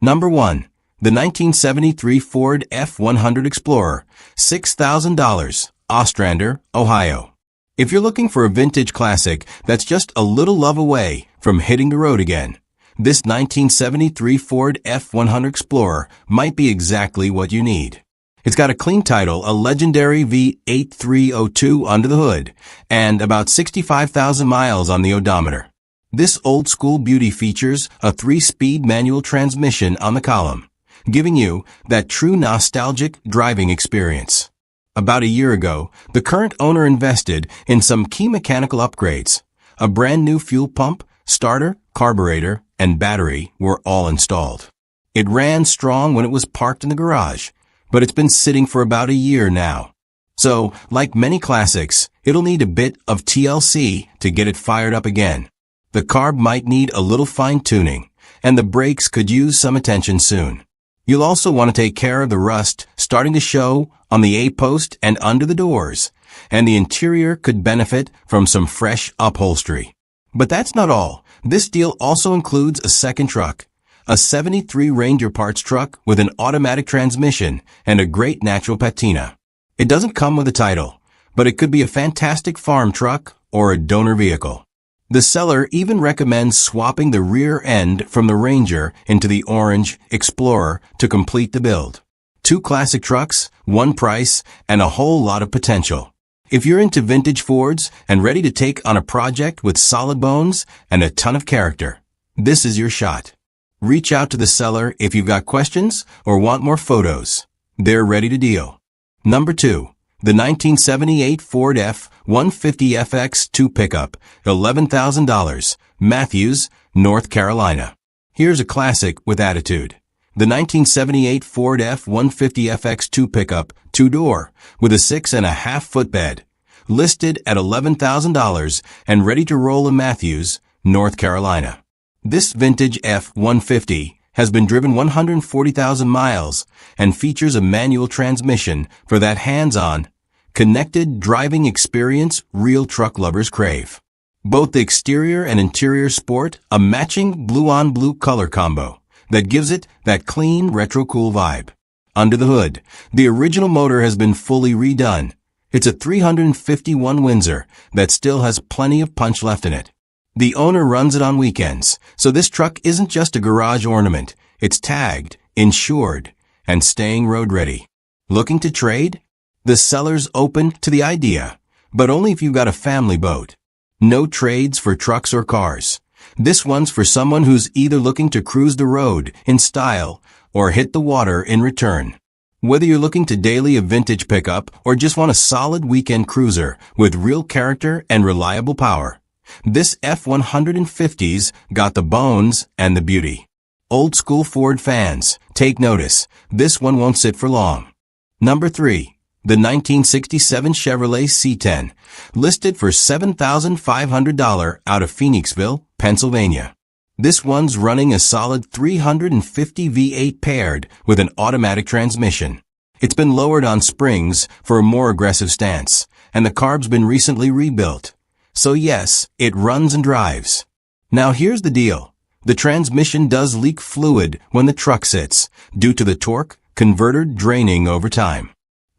Number 1. The 1973 Ford F-100 Explorer, $6,000, Ostrander, Ohio. If you're looking for a vintage classic that's just a little love away from hitting the road again, this 1973 Ford F-100 Explorer might be exactly what you need. It's got a clean title, a legendary V8302 under the hood, and about 65,000 miles on the odometer. This old-school beauty features a 3-speed manual transmission on the column, giving you that true nostalgic driving experience. About a year ago, the current owner invested in some key mechanical upgrades. A brand new fuel pump, starter, carburetor, and battery were all installed. It ran strong when it was parked in the garage, but it's been sitting for about a year now. So, like many classics, it'll need a bit of TLC to get it fired up again. The carb might need a little fine-tuning, and the brakes could use some attention soon. You'll also want to take care of the rust starting to show on the A-post and under the doors, and the interior could benefit from some fresh upholstery. But that's not all. This deal also includes a second truck, a 73 Ranger parts truck with an automatic transmission and a great natural patina. It doesn't come with a title, but it could be a fantastic farm truck or a donor vehicle. The seller even recommends swapping the rear end from the Ranger into the orange Explorer to complete the build. 2 classic trucks, 1 price, and a whole lot of potential. If you're into vintage Fords and ready to take on a project with solid bones and a ton of character, this is your shot. Reach out to the seller if you've got questions or want more photos. They're ready to deal. Number 2. The 1978 Ford F-150FX2 pickup, $11,000, Matthews, North Carolina. Here's a classic with attitude. The 1978 Ford F-150FX2 pickup, 2-door, with a 6.5-foot bed, listed at $11,000 and ready to roll in Matthews, North Carolina. This vintage F-150 has been driven 140,000 miles and features a manual transmission for that hands-on, connected driving experience real truck lovers crave. Both the exterior and interior sport a matching blue-on-blue color combo that gives it that clean, retro-cool vibe. Under the hood, the original motor has been fully redone. It's a 351 Windsor that still has plenty of punch left in it. The owner runs it on weekends, so this truck isn't just a garage ornament. It's tagged, insured, and staying road ready. Looking to trade? The seller's open to the idea, but only if you've got a family boat. No trades for trucks or cars. This one's for someone who's either looking to cruise the road in style or hit the water in return. Whether you're looking to daily a vintage pickup or just want a solid weekend cruiser with real character and reliable power, this F-150's got the bones and the beauty. Old school Ford fans, take notice. This one won't sit for long. Number 3. The 1967 Chevrolet C10, listed for $7,500 out of Phoenixville, Pennsylvania. This one's running a solid 350 V8 paired with an automatic transmission. It's been lowered on springs for a more aggressive stance, and the carb's been recently rebuilt. So yes, it runs and drives. Now here's the deal. The transmission does leak fluid when the truck sits, due to the torque converter draining over time.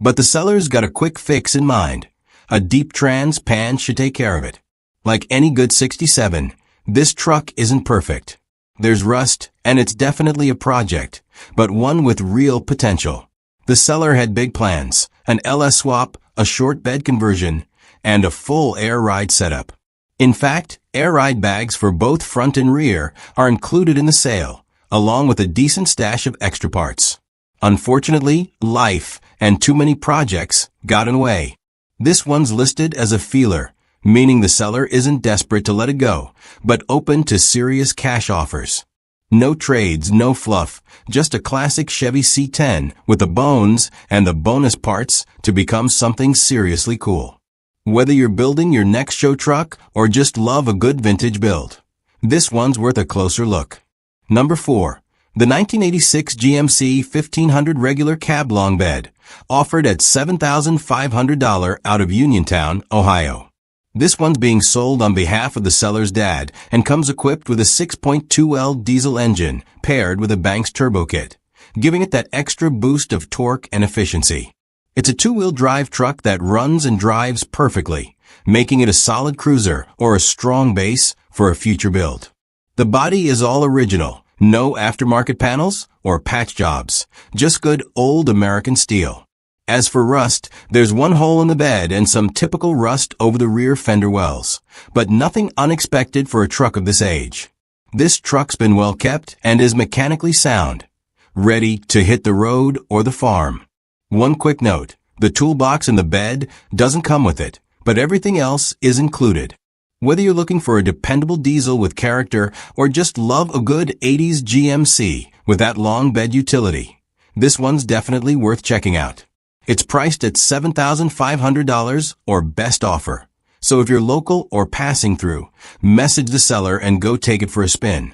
But the seller's got a quick fix in mind. A deep trans pan should take care of it. Like any good 67, this truck isn't perfect. There's rust, and it's definitely a project, but one with real potential. The seller had big plans, an LS swap, a short bed conversion, and a full air ride setup. In fact, air ride bags for both front and rear are included in the sale, along with a decent stash of extra parts. Unfortunately, life and too many projects got in the way. This one's listed as a feeler, meaning the seller isn't desperate to let it go, but open to serious cash offers. No trades, no fluff, just a classic Chevy C10 with the bones and the bonus parts to become something seriously cool. Whether you're building your next show truck or just love a good vintage build, this one's worth a closer look. Number 4. The 1986 GMC 1500 regular cab long bed, offered at $7,500 out of Uniontown, Ohio. This one's being sold on behalf of the seller's dad and comes equipped with a 6.2L diesel engine paired with a Banks turbo kit, giving it that extra boost of torque and efficiency. It's a two-wheel drive truck that runs and drives perfectly, making it a solid cruiser or a strong base for a future build. The body is all original, no aftermarket panels or patch jobs, just good old American steel. As for rust, there's one hole in the bed and some typical rust over the rear fender wells, but nothing unexpected for a truck of this age. This truck's been well kept and is mechanically sound, ready to hit the road or the farm. One quick note, the toolbox in the bed doesn't come with it, but everything else is included. Whether you're looking for a dependable diesel with character or just love a good 80s GMC with that long bed utility, this one's definitely worth checking out. It's priced at $7,500 or best offer. So if you're local or passing through, message the seller and go take it for a spin.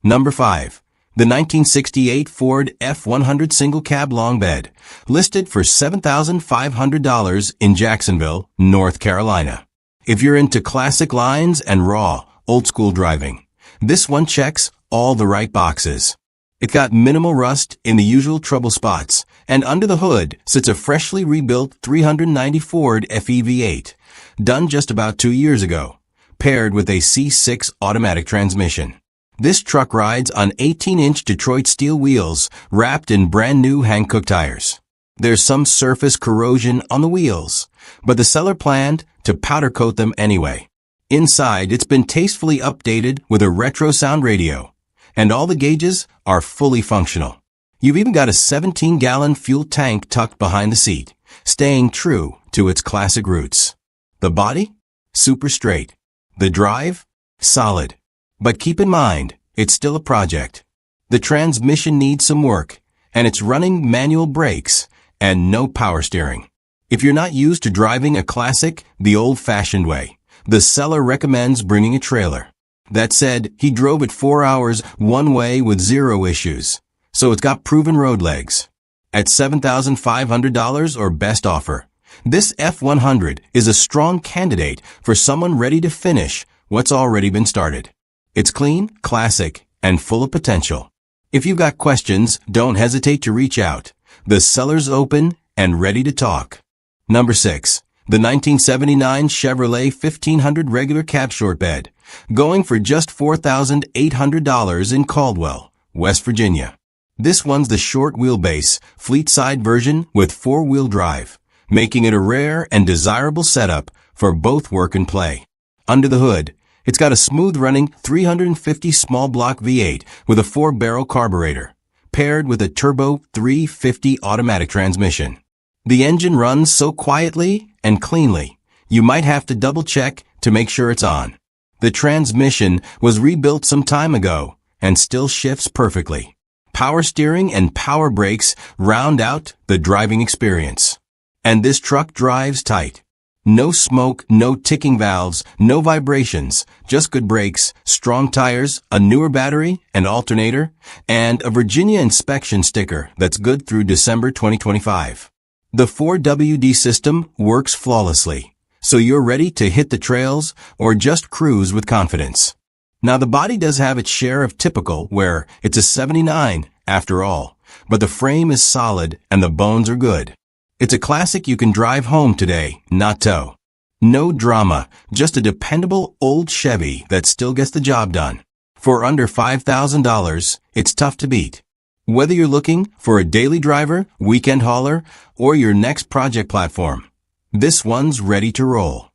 Number 5. The 1968 Ford F100 single cab long bed, listed for $7,500 in Jacksonville, North Carolina. If you're into classic lines and raw, old-school driving, this one checks all the right boxes. It got minimal rust in the usual trouble spots, and under the hood sits a freshly rebuilt 390 Ford FEV8, done just about 2 years ago, paired with a C6 automatic transmission. This truck rides on 18-inch Detroit steel wheels wrapped in brand new Hankook tires. There's some surface corrosion on the wheels, but the seller planned to powder coat them anyway. Inside, it's been tastefully updated with a retro sound radio, and all the gauges are fully functional. You've even got a 17-gallon fuel tank tucked behind the seat, staying true to its classic roots. The body? Super straight. The drive? Solid. But keep in mind, it's still a project. The transmission needs some work, and it's running manual brakes and no power steering. If you're not used to driving a classic the old-fashioned way, the seller recommends bringing a trailer. That said, he drove it 4 hours one way with zero issues, so it's got proven road legs. At $7,500 or best offer, this F100 is a strong candidate for someone ready to finish what's already been started. It's clean, classic, and full of potential. If you've got questions, don't hesitate to reach out. The seller's open and ready to talk. Number 6. The 1979 Chevrolet 1500 regular cab short bed, going for just $4,800 in Caldwell, West Virginia. This one's the short wheelbase, fleet-side version with 4-wheel drive, making it a rare and desirable setup for both work and play. Under the hood, it's got a smooth-running 350 small block V8 with a 4-barrel carburetor, paired with a turbo 350 automatic transmission. The engine runs so quietly and cleanly, you might have to double-check to make sure it's on. The transmission was rebuilt some time ago and still shifts perfectly. Power steering and power brakes round out the driving experience. And this truck drives tight. No smoke, no ticking valves, no vibrations, just good brakes, strong tires, a newer battery and alternator, and a Virginia inspection sticker that's good through December 2025. The 4WD system works flawlessly, so you're ready to hit the trails or just cruise with confidence. Now the body does have its share of typical where it's a 79 after all, but the frame is solid and the bones are good. It's a classic you can drive home today, not tow. No drama, just a dependable old Chevy that still gets the job done. For under $5,000, it's tough to beat. Whether you're looking for a daily driver, weekend hauler, or your next project platform, this one's ready to roll.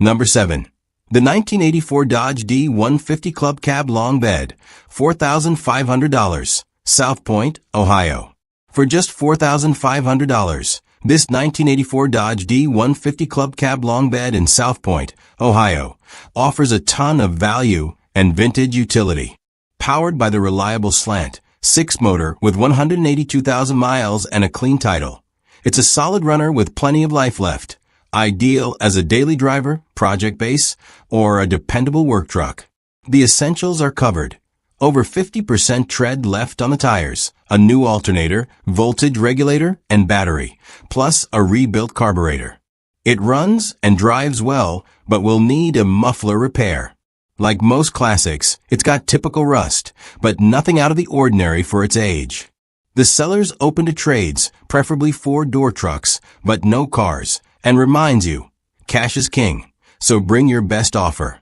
Number 7. The 1984 Dodge D150 Club Cab Long Bed, $4,500, South Point, Ohio. For just $4,500, this 1984 Dodge D150 Club Cab Long Bed in South Point, Ohio, offers a ton of value and vintage utility. Powered by the reliable slant 6 motor with 182,000 miles and a clean title, it's a solid runner with plenty of life left, ideal as a daily driver, project base, or a dependable work truck. The essentials are covered. Over 50% tread left on the tires, a new alternator, voltage regulator, and battery, plus a rebuilt carburetor. It runs and drives well, but will need a muffler repair. Like most classics, it's got typical rust, but nothing out of the ordinary for its age. The seller's open to trades, preferably 4-door trucks, but no cars, and reminds you, cash is king, so bring your best offer.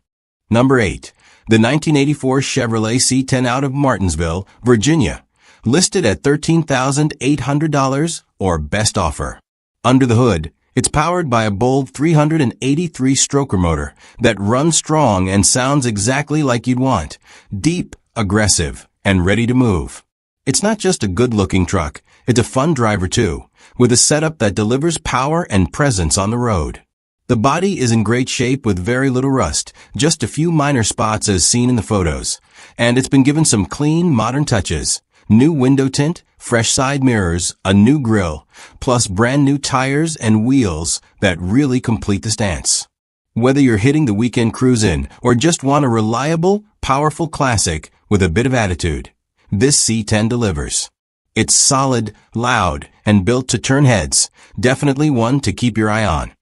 Number 8. The 1984 Chevrolet C10 out of Martinsville, Virginia, listed at $13,800 or best offer. Under the hood, it's powered by a bold 383-stroker motor that runs strong and sounds exactly like you'd want, deep, aggressive, and ready to move. It's not just a good-looking truck, it's a fun driver too, with a setup that delivers power and presence on the road. The body is in great shape with very little rust, just a few minor spots as seen in the photos, and it's been given some clean, modern touches. New window tint, fresh side mirrors, a new grille, plus brand new tires and wheels that really complete the stance. Whether you're hitting the weekend cruise in or just want a reliable, powerful classic with a bit of attitude, this C10 delivers. It's solid, loud, and built to turn heads, definitely one to keep your eye on.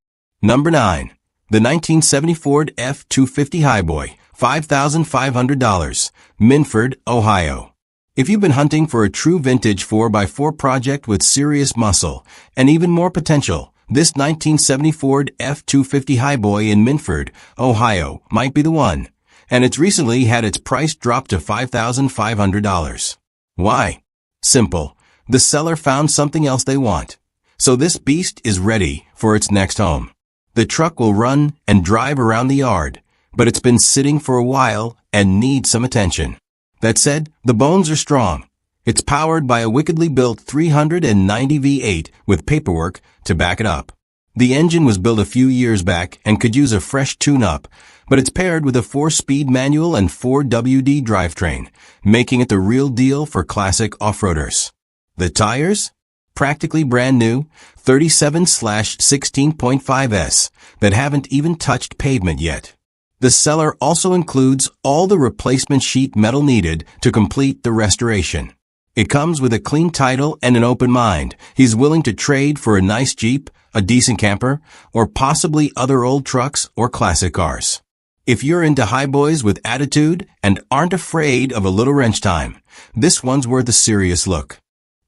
Number 9. The 1970 Ford F-250 Highboy, $5,500, Minford, Ohio. If you've been hunting for a true vintage 4x4 project with serious muscle and even more potential, this 1970 Ford F-250 Highboy in Minford, Ohio might be the one, and it's recently had its price dropped to $5,500. Why? Simple. The seller found something else they want. So this beast is ready for its next home. The truck will run and drive around the yard, but it's been sitting for a while and needs some attention. That said, the bones are strong. It's powered by a wickedly built 390 V8 with paperwork to back it up. The engine was built a few years back and could use a fresh tune-up, but it's paired with a 4-speed manual and 4WD drivetrain, making it the real deal for classic off-roaders. The tires? Practically brand new, 37/16.5S, that haven't even touched pavement yet. The seller also includes all the replacement sheet metal needed to complete the restoration. It comes with a clean title and an open mind. He's willing to trade for a nice Jeep, a decent camper, or possibly other old trucks or classic cars. If you're into highboys with attitude and aren't afraid of a little wrench time, this one's worth a serious look.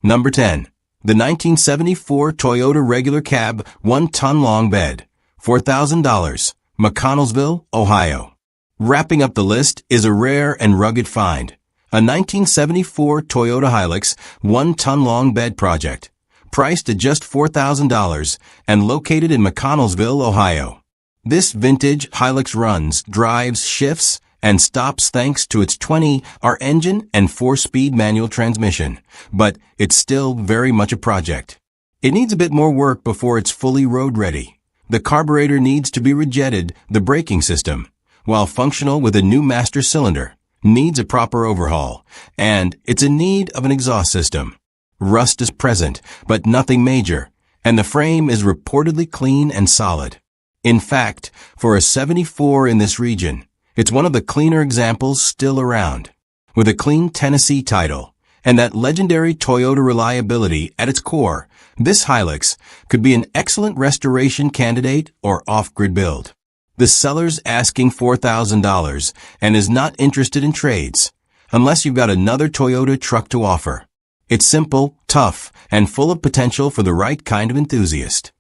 Number 10. The 1974 Toyota regular cab 1-ton long bed, $4,000. McConnellsville, Ohio. Wrapping up the list is a rare and rugged find, a 1974 Toyota Hilux 1-ton long bed project, priced at just $4,000 and located in McConnellsville, Ohio. This vintage Hilux runs, drives, shifts, and stops thanks to its 20R engine and 4-speed manual transmission, but it's still very much a project. It needs a bit more work before it's fully road ready. The carburetor needs to be rejetted, the braking system, while functional with a new master cylinder, needs a proper overhaul, and it's in need of an exhaust system. Rust is present, but nothing major, and the frame is reportedly clean and solid. In fact, for a 74 in this region, it's one of the cleaner examples still around. With a clean Tennessee title and that legendary Toyota reliability at its core, this Hilux could be an excellent restoration candidate or off-grid build. The seller's asking $4,000 and is not interested in trades, unless you've got another Toyota truck to offer. It's simple, tough, and full of potential for the right kind of enthusiast.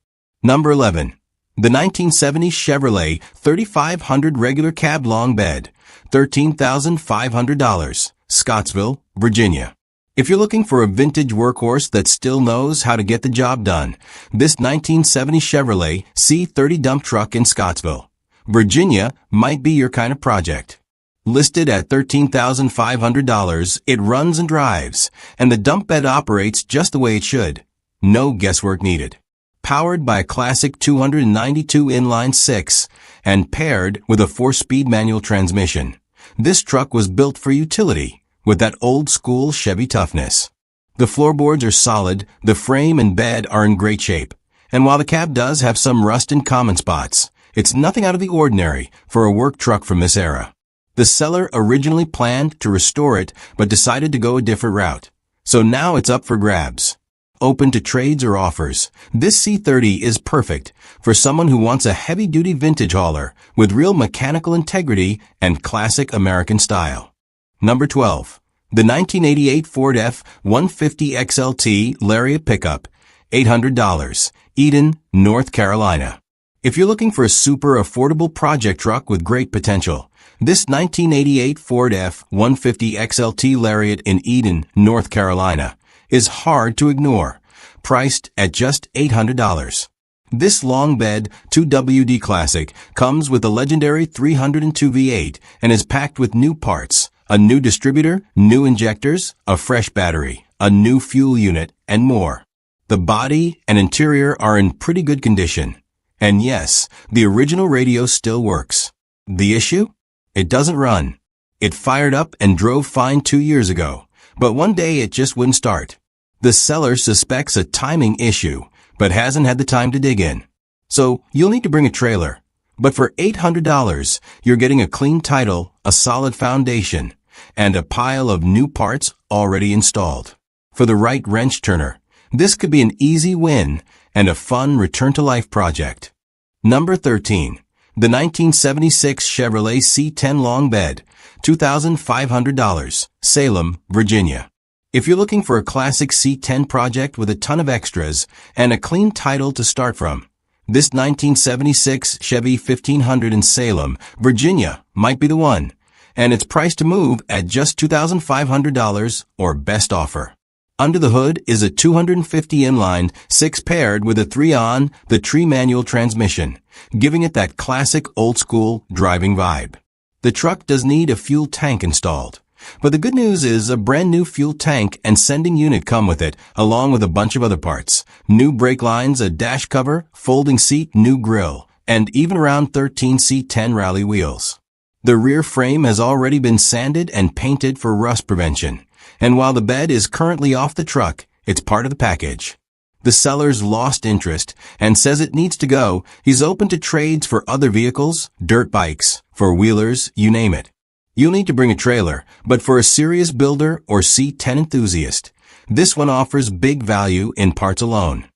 Number 11. The 1970 Chevrolet 3500 regular cab long bed, $13,500, Scottsville, Virginia. If you're looking for a vintage workhorse that still knows how to get the job done, this 1970 Chevrolet C30 dump truck in Scottsville, Virginia might be your kind of project. Listed at $13,500, it runs and drives, and the dump bed operates just the way it should. No guesswork needed. Powered by a classic 292 inline 6 and paired with a 4-speed manual transmission, this truck was built for utility with that old-school Chevy toughness. The floorboards are solid, the frame and bed are in great shape, and while the cab does have some rust in common spots, it's nothing out of the ordinary for a work truck from this era. The seller originally planned to restore it but decided to go a different route, so now it's up for grabs. open to trades or offers. This C30 is perfect for someone who wants a heavy-duty vintage hauler with real mechanical integrity and classic American style. Number 12. The 1988 Ford F-150 XLT Lariat Pickup, $800, Eden, North Carolina. If you're looking for a super affordable project truck with great potential, this 1988 Ford F-150 XLT Lariat in Eden, North Carolina, is hard to ignore, priced at just $800. This long bed 2WD Classic comes with a legendary 302 V8 and is packed with new parts, a new distributor, new injectors, a fresh battery, a new fuel unit, and more. The body and interior are in pretty good condition. And yes, the original radio still works. The issue? It doesn't run. It fired up and drove fine 2 years ago, but one day it just wouldn't start. The seller suspects a timing issue, but hasn't had the time to dig in. So you'll need to bring a trailer. But for $800, you're getting a clean title, a solid foundation, and a pile of new parts already installed. For the right wrench turner, this could be an easy win and a fun return-to-life project. Number 13. The 1976 Chevrolet C10 Long Bed, $2,500, Salem, Virginia. If you're looking for a classic C10 project with a ton of extras and a clean title to start from, this 1976 Chevy 1500 in Salem, Virginia might be the one, and it's priced to move at just $2,500 or best offer. Under the hood is a 250 inline 6 paired with a 3-on the tree manual transmission, giving it that classic old-school driving vibe. The truck does need a fuel tank installed, but the good news is a brand new fuel tank and sending unit come with it, along with a bunch of other parts. New brake lines, a dash cover, folding seat, new grille, and even around 13 C10 rally wheels. The rear frame has already been sanded and painted for rust prevention. And while the bed is currently off the truck, it's part of the package. The seller's lost interest and says it needs to go. He's open to trades for other vehicles, dirt bikes, four-wheelers, you name it. You'll need to bring a trailer, but for a serious builder or C10 enthusiast, this one offers big value in parts alone.